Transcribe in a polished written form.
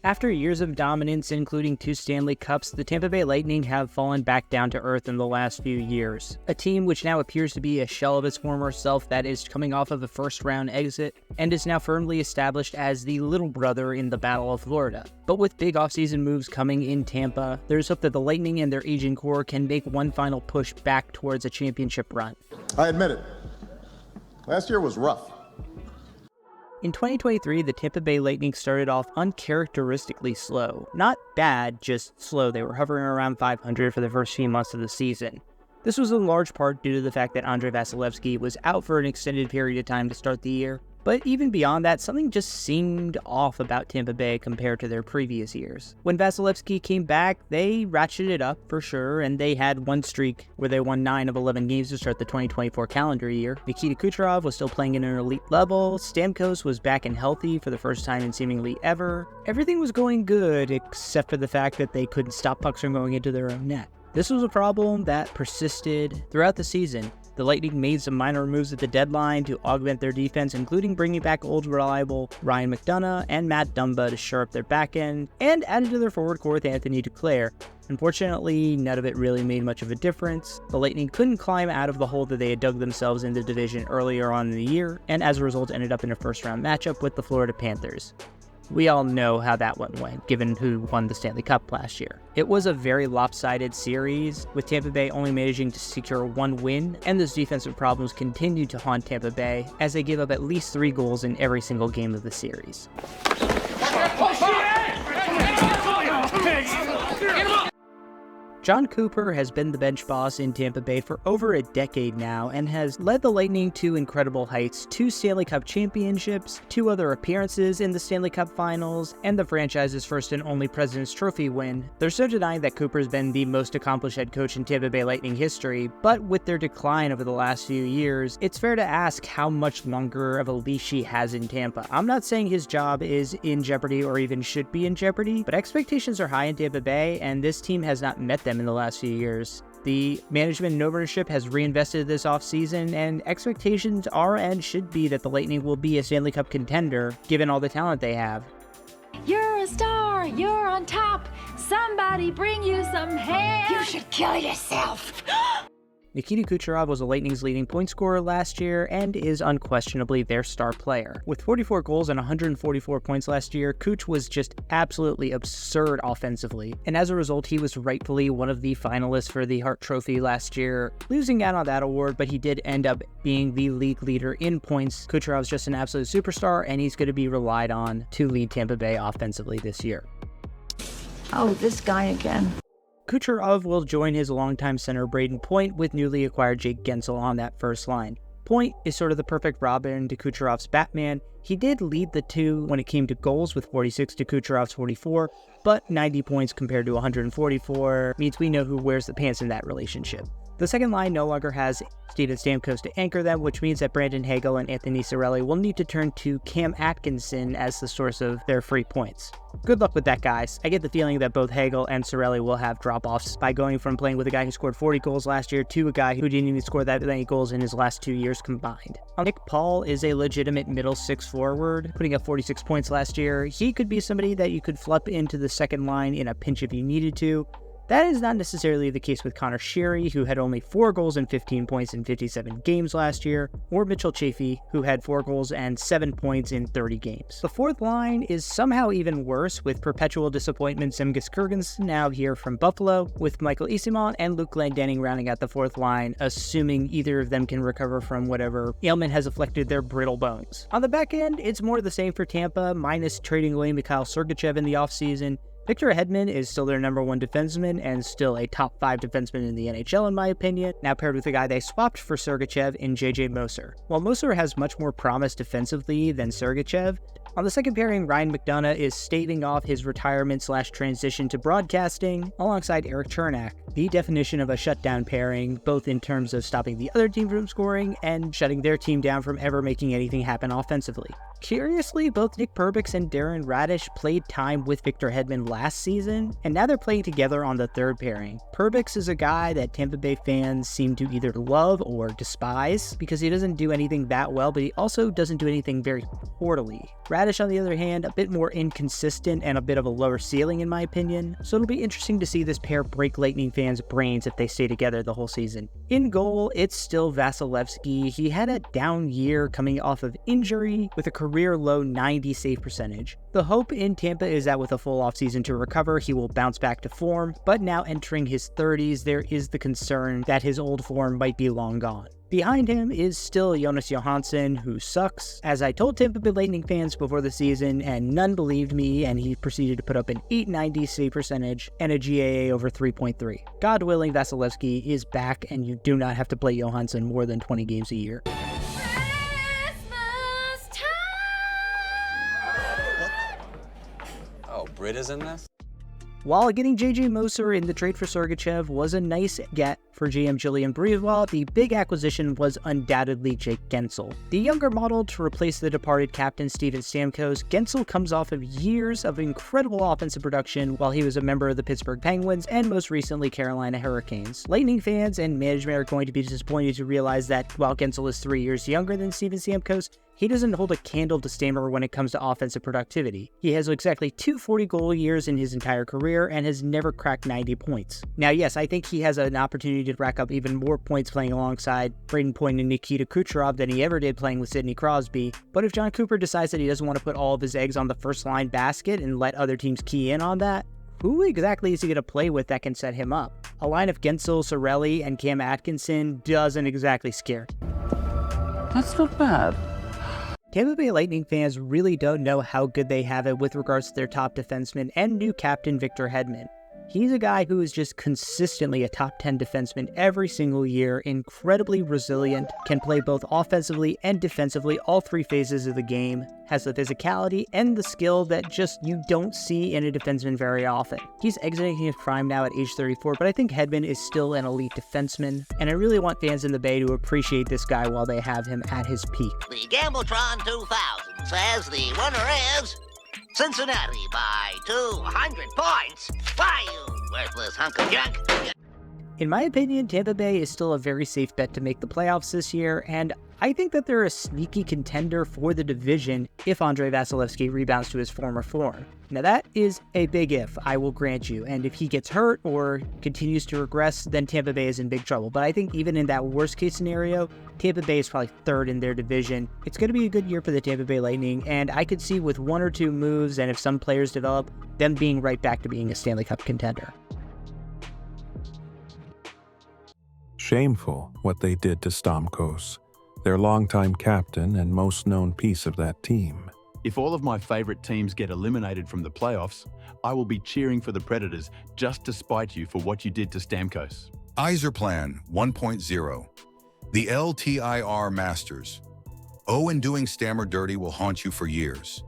After years of dominance, including 2 Stanley Cups, the Tampa Bay Lightning have fallen back down to earth in the last few years. A team which now appears to be a shell of its former self that is coming off of a first-round exit, and is now firmly established as the little brother in the Battle of Florida. But with big offseason moves coming in Tampa, there's hope that the Lightning and their aging core can make one final push back towards a championship run. I admit it. Last year was rough. In 2023, the Tampa Bay Lightning started off uncharacteristically slow. Not bad, just slow. They were hovering around 500 for the first few months of the season. This was in large part due to the fact that Andrei Vasilevskiy was out for an extended period of time to start the year. But even beyond that, something just seemed off about Tampa Bay compared to their previous years. When Vasilevskiy came back, they ratcheted it up for sure, and they had one streak where they won 9 of 11 games to start the 2024 calendar year. Nikita Kucherov was still playing at an elite level, Stamkos was back and healthy for the first time in seemingly ever. Everything was going good, except for the fact that they couldn't stop pucks from going into their own net. This was a problem that persisted throughout the season. The Lightning made some minor moves at the deadline to augment their defense, including bringing back old reliable Ryan McDonagh and Matt Dumba to shore up their back end, and added to their forward core with Anthony Duclair. Unfortunately, none of it really made much of a difference. The Lightning couldn't climb out of the hole that they had dug themselves in the division earlier on in the year, and as a result ended up in a first-round matchup with the Florida Panthers. We all know how that one went, given who won the Stanley Cup last year. It was a very lopsided series, with Tampa Bay only managing to secure 1 win, and those defensive problems continued to haunt Tampa Bay, as they gave up at least 3 goals in every single game of the series. John Cooper has been the bench boss in Tampa Bay for over a decade now and has led the Lightning to incredible heights: 2 Stanley Cup championships, 2 other appearances in the Stanley Cup finals, and the franchise's first and only President's Trophy win. There's no denying that Cooper's been the most accomplished head coach in Tampa Bay Lightning history, but with their decline over the last few years, it's fair to ask how much longer of a leash he has in Tampa. I'm not saying his job is in jeopardy or even should be in jeopardy, but expectations are high in Tampa Bay, and this team has not met them in the last few years. The management and ownership has reinvested this offseason, and expectations are and should be that the Lightning will be a Stanley Cup contender, given all the talent they have. You're a star, you're on top, somebody bring you some ham. You should kill yourself. Nikita Kucherov was the Lightning's leading point scorer last year and is unquestionably their star player. With 44 goals and 144 points last year, Kuch was just absolutely absurd offensively, and as a result, he was rightfully one of the finalists for the Hart Trophy last year, losing out on that award, but he did end up being the league leader in points. Kucherov's just an absolute superstar, and he's going to be relied on to lead Tampa Bay offensively this year. Oh, this guy again. Kucherov will join his longtime center Braden Point with newly acquired Jake Gensel on that first line. Point is sort of the perfect Robin to Kucherov's Batman. He did lead the two when it came to goals with 46 to Kucherov's 44, but 90 points compared to 144 means we know who wears the pants in that relationship. The second line no longer has Steven Stamkos to anchor them, which means that Brandon Hagel and Anthony Cirelli will need to turn to Cam Atkinson as the source of their free points. Good luck with that, guys. I get the feeling that both Hagel and Cirelli will have drop-offs by going from playing with a guy who scored 40 goals last year to a guy who didn't even score that many goals in his last 2 years combined. Nick Paul is a legitimate middle six forward, putting up 46 points last year. He could be somebody that you could flip into the second line in a pinch if you needed to. That is not necessarily the case with Connor Sherry, who had only 4 goals and 15 points in 57 games last year, or Mitchell Chaffee, who had 4 goals and 7 points in 30 games. The fourth line is somehow even worse, with perpetual disappointment Zemgus Girgensons now here from Buffalo, with Michael Eyssimont and Luke Glendening rounding out the fourth line, assuming either of them can recover from whatever ailment has afflicted their brittle bones. On the back end, it's more the same for Tampa, minus trading away Mikhail Sergachev in the offseason. Victor Hedman is still their number 1 defenseman and still a top 5 defenseman in the NHL in my opinion, now paired with the guy they swapped for Sergachev in JJ Moser. While Moser has much more promise defensively than Sergachev, on the second pairing, Ryan McDonagh is staving off his retirement/transition to broadcasting alongside Eric Chernak. the definition of a shutdown pairing, both in terms of stopping the other team from scoring and shutting their team down from ever making anything happen offensively. Curiously, both Nick Perbix and Darren Radish played time with Victor Hedman last season, and now they're playing together on the third pairing. Perbix is a guy that Tampa Bay fans seem to either love or despise because he doesn't do anything that well, but he also doesn't do anything very poorly. Radish, on the other hand, a bit more inconsistent and a bit of a lower ceiling in my opinion, so it'll be interesting to see this pair break Lightning fans' brains if they stay together the whole season. In goal, it's still Vasilevsky. He had a down year coming off of injury with a career-low 90 save percentage. The hope in Tampa is that with a full offseason to recover, he will bounce back to form, but now entering his 30s, there is the concern that his old form might be long gone. Behind him is still Jonas Johansson, who sucks. As I told Tampa Bay Lightning fans before the season, and none believed me, and he proceeded to put up an 890 save percentage and a GAA over 3.3. God willing, Vasilevsky is back, and you do not have to play Johansson more than 20 games a year. Oh, Brit is in this? While getting JJ Moser in the trade for Sergachev was a nice get for GM Jillian Breezewell, the big acquisition was undoubtedly Jake Guentzel. The younger model to replace the departed captain Steven Stamkos, Guentzel comes off of years of incredible offensive production while he was a member of the Pittsburgh Penguins and most recently Carolina Hurricanes. Lightning fans and management are going to be disappointed to realize that while Guentzel is 3 years younger than Steven Stamkos, he doesn't hold a candle to Stammer when it comes to offensive productivity. He has exactly 2 40-goal years in his entire career and has never cracked 90 points. Now, yes, I think he has an opportunity to rack up even more points playing alongside Brayden Point and Nikita Kucherov than he ever did playing with Sidney Crosby, but if John Cooper decides that he doesn't want to put all of his eggs on the first-line basket and let other teams key in on that, who exactly is he going to play with that can set him up? A line of Guentzel, Cirelli, and Cam Atkinson doesn't exactly scare. That's not bad. Tampa Bay Lightning fans really don't know how good they have it with regards to their top defenseman and new captain Victor Hedman. He's a guy who is just consistently a top 10 defenseman every single year, incredibly resilient, can play both offensively and defensively all 3 phases of the game, has the physicality and the skill that just you don't see in a defenseman very often. He's exiting his prime now at age 34, but I think Hedman is still an elite defenseman, and I really want fans in the Bay to appreciate this guy while they have him at his peak. The Gambletron 2000 says the winner is Cincinnati by 200 points. Why, you worthless hunk of junk? In my opinion, Tampa Bay is still a very safe bet to make the playoffs this year, and I think that they're a sneaky contender for the division if Andrei Vasilevsky rebounds to his former form. Now that is a big if, I will grant you, and if he gets hurt or continues to regress, then Tampa Bay is in big trouble. But I think even in that worst case scenario, Tampa Bay is probably third in their division. It's going to be a good year for the Tampa Bay Lightning, and I could see with 1 or 2 moves, and if some players develop, them being right back to being a Stanley Cup contender. Shameful what they did to Stamkos, their longtime captain and most known piece of that team. If all of my favorite teams get eliminated from the playoffs, I will be cheering for the Predators just to spite you for what you did to Stamkos. Plan 1.0. The LTIR Masters. Oh, and doing Stammer dirty will haunt you for years.